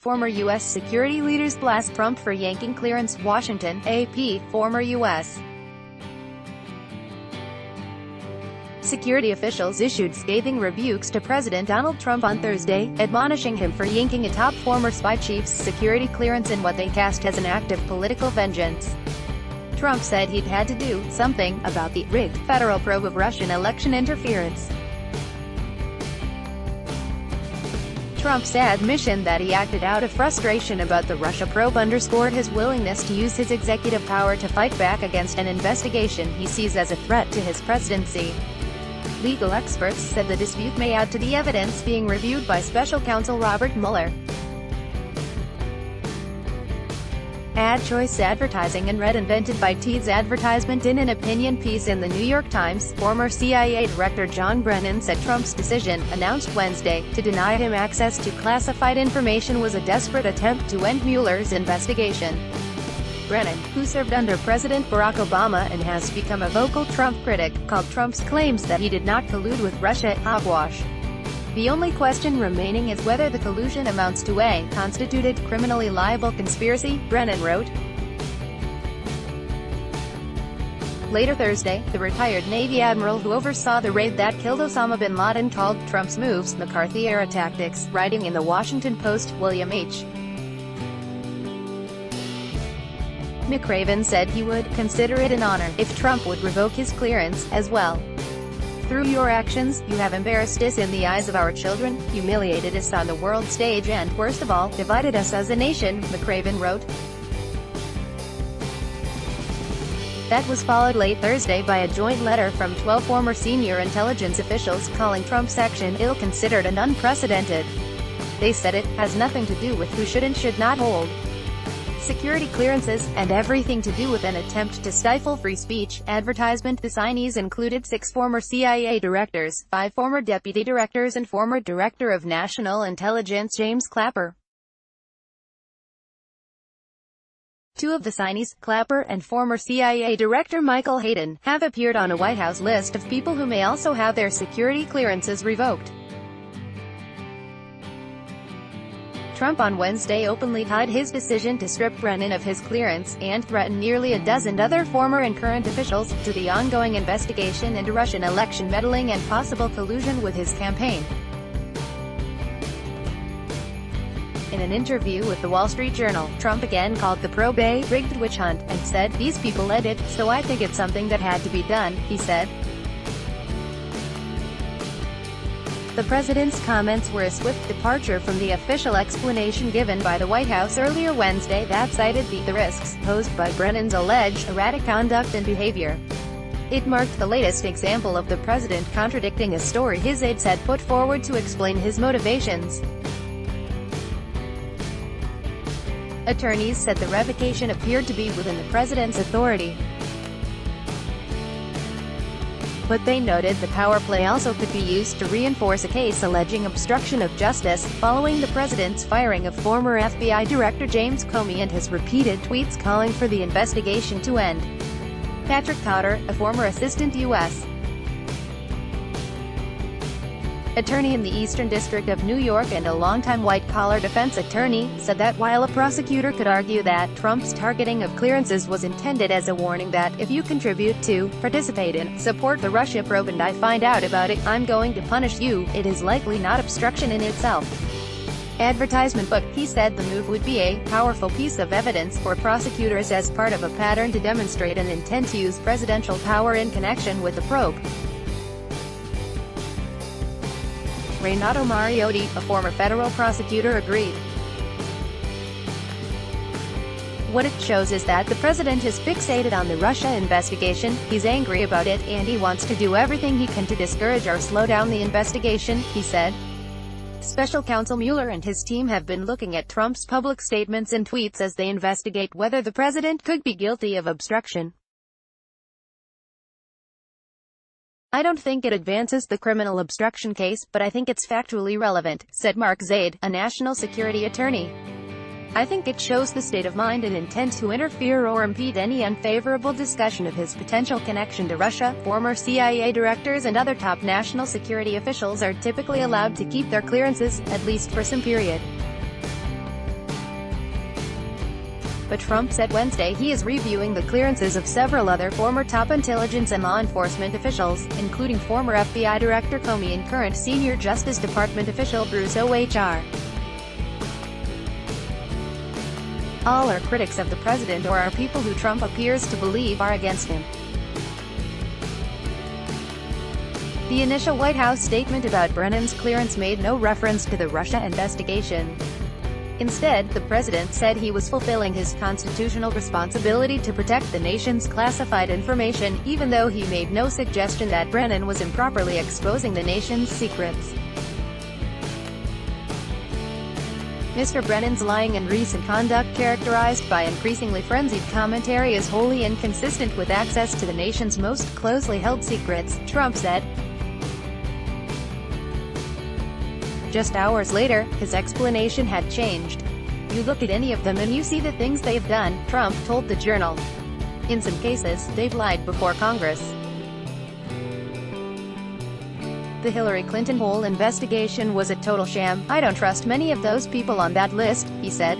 Former U.S. security leaders blast Trump for yanking clearance. Washington, AP. Former U.S. security officials issued scathing rebukes to President Donald Trump on Thursday, admonishing him for yanking a top former spy chief's security clearance in what they cast as an act of political vengeance. Trump said he'd had to do something about the rigged federal probe of Russian election interference. Trump's admission that he acted out of frustration about the Russia probe underscored his willingness to use his executive power to fight back against an investigation he sees as a threat to his presidency. Legal experts said the dispute may add to the evidence being reviewed by special counsel Robert Mueller. Ad choice advertising and red invented by T's advertisement. In an opinion piece in the New York Times, former CIA Director John Brennan said Trump's decision, announced Wednesday, to deny him access to classified information was a desperate attempt to end Mueller's investigation. Brennan, who served under President Barack Obama and has become a vocal Trump critic, called Trump's claims that he did not collude with Russia hogwash. The only question remaining is whether the collusion amounts to a constituted criminally liable conspiracy, Brennan wrote. Later Thursday, the retired Navy admiral who oversaw the raid that killed Osama bin Laden called Trump's moves McCarthy-era tactics, writing in the Washington Post. William H. McRaven said he would consider it an honor if Trump would revoke his clearance, as well. Through your actions, you have embarrassed us in the eyes of our children, humiliated us on the world stage and, worst of all, divided us as a nation, McRaven wrote. That was followed late Thursday by a joint letter from 12 former senior intelligence officials calling Trump's action ill-considered and unprecedented. They said it has nothing to do with who should and should not hold security clearances, and everything to do with an attempt to stifle free speech. Advertisement. The signees included 6 former CIA directors, 5 former deputy directors and former Director of National Intelligence James Clapper. 2 of the signees, Clapper and former CIA Director Michael Hayden, have appeared on a White House list of people who may also have their security clearances revoked. Trump on Wednesday openly tied his decision to strip Brennan of his clearance, and threatened nearly a dozen other former and current officials, to the ongoing investigation into Russian election meddling and possible collusion with his campaign. In an interview with the Wall Street Journal, Trump again called the probe a rigged witch hunt, and said, "These people led it, so I think it's something that had to be done," he said. The president's comments were a swift departure from the official explanation given by the White House earlier Wednesday that cited the risks posed by Brennan's alleged erratic conduct and behavior. It marked the latest example of the president contradicting a story his aides had put forward to explain his motivations. Attorneys said the revocation appeared to be within the president's authority, but they noted the power play also could be used to reinforce a case alleging obstruction of justice, following the president's firing of former FBI Director James Comey and his repeated tweets calling for the investigation to end. Patrick Cotter, a former assistant U.S. attorney in the Eastern District of New York and a longtime white-collar defense attorney, said that while a prosecutor could argue that Trump's targeting of clearances was intended as a warning that, if you contribute to, participate in, support the Russia probe and I find out about it, I'm going to punish you, it is likely not obstruction in itself. Advertisement. But, he said the move would be a powerful piece of evidence for prosecutors as part of a pattern to demonstrate an intent to use presidential power in connection with the probe. Renato Mariotti, a former federal prosecutor, agreed. What it shows is that the president is fixated on the Russia investigation, he's angry about it, and he wants to do everything he can to discourage or slow down the investigation, he said. Special counsel Mueller and his team have been looking at Trump's public statements and tweets as they investigate whether the president could be guilty of obstruction. I don't think it advances the criminal obstruction case, but I think it's factually relevant, said Mark Zaid, a national security attorney. I think it shows the state of mind and intent to interfere or impede any unfavorable discussion of his potential connection to Russia. Former CIA directors and other top national security officials are typically allowed to keep their clearances, at least for some period. but Trump said Wednesday he is reviewing the clearances of several other former top intelligence and law enforcement officials, including former FBI Director Comey and current senior Justice Department official Bruce Ohr. All are critics of the president or are people who Trump appears to believe are against him. The initial White House statement about Brennan's clearance made no reference to the Russia investigation. Instead, the president said he was fulfilling his constitutional responsibility to protect the nation's classified information, even though he made no suggestion that Brennan was improperly exposing the nation's secrets. Mr. Brennan's lying and recent conduct, characterized by increasingly frenzied commentary, is wholly inconsistent with access to the nation's most closely held secrets, Trump said. Just hours later, his explanation had changed. "You look at any of them and you see the things they've done," Trump told the Journal. "In some cases, they've lied before Congress. The Hillary Clinton whole investigation was a total sham. I don't trust many of those people on that list," he said.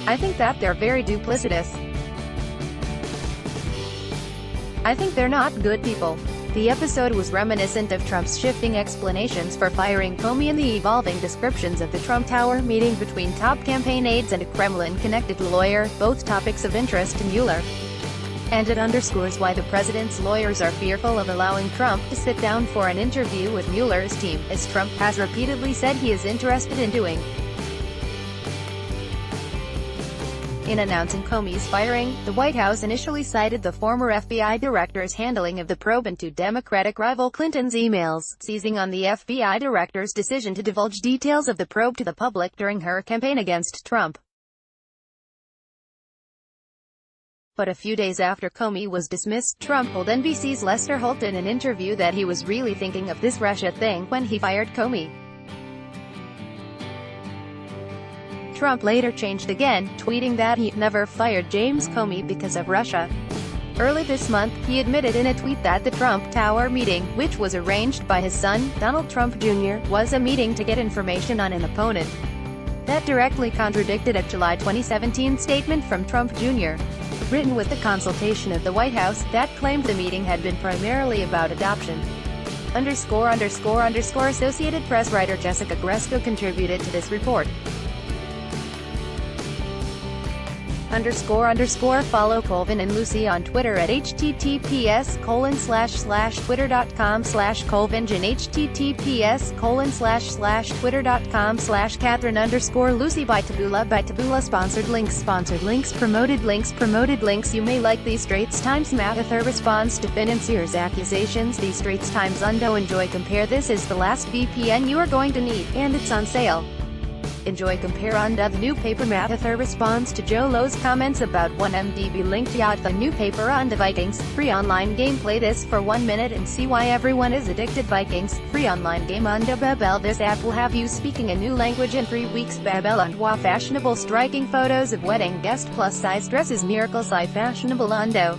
"I think that they're very duplicitous. I think they're not good people." The episode was reminiscent of Trump's shifting explanations for firing Comey and the evolving descriptions of the Trump Tower meeting between top campaign aides and a Kremlin-connected lawyer, both topics of interest to Mueller. And it underscores why the president's lawyers are fearful of allowing Trump to sit down for an interview with Mueller's team, as Trump has repeatedly said he is interested in doing. In announcing Comey's firing, the White House initially cited the former FBI director's handling of the probe into Democratic rival Clinton's emails, seizing on the FBI director's decision to divulge details of the probe to the public during her campaign against Trump. But a few days after Comey was dismissed, Trump told NBC's Lester Holt in an interview that he was really thinking of this Russia thing when he fired Comey. Trump later changed again, tweeting that he never fired James Comey because of Russia. Early this month, he admitted in a tweet that the Trump Tower meeting, which was arranged by his son, Donald Trump Jr., was a meeting to get information on an opponent. That directly contradicted a July 2017 statement from Trump Jr., written with the consultation of the White House, that claimed the meeting had been primarily about adoption. Associated Press writer Jessica Gresco contributed to this report. Follow Colvin and Lucy on Twitter at https://twitter.com/colvin and https://twitter.com/Catherine_Lucy by Taboola sponsored links promoted links. You may like the Straits Times Mather response to financiers' accusations. The Straits Times enjoy compare. This is the last VPN you are going to need, and it's on sale. Enjoy compare on the new paper. Mather responds to Joe Low's comments about 1MDB linked yacht. The new paper on the Vikings, free online game. Play this for 1 minute and see why everyone is addicted. Vikings, free online game on the Babel. This app will have you speaking a new language in 3 weeks. Babel and fashionable striking photos of wedding guest plus size dresses. Miracles I fashionable ondo.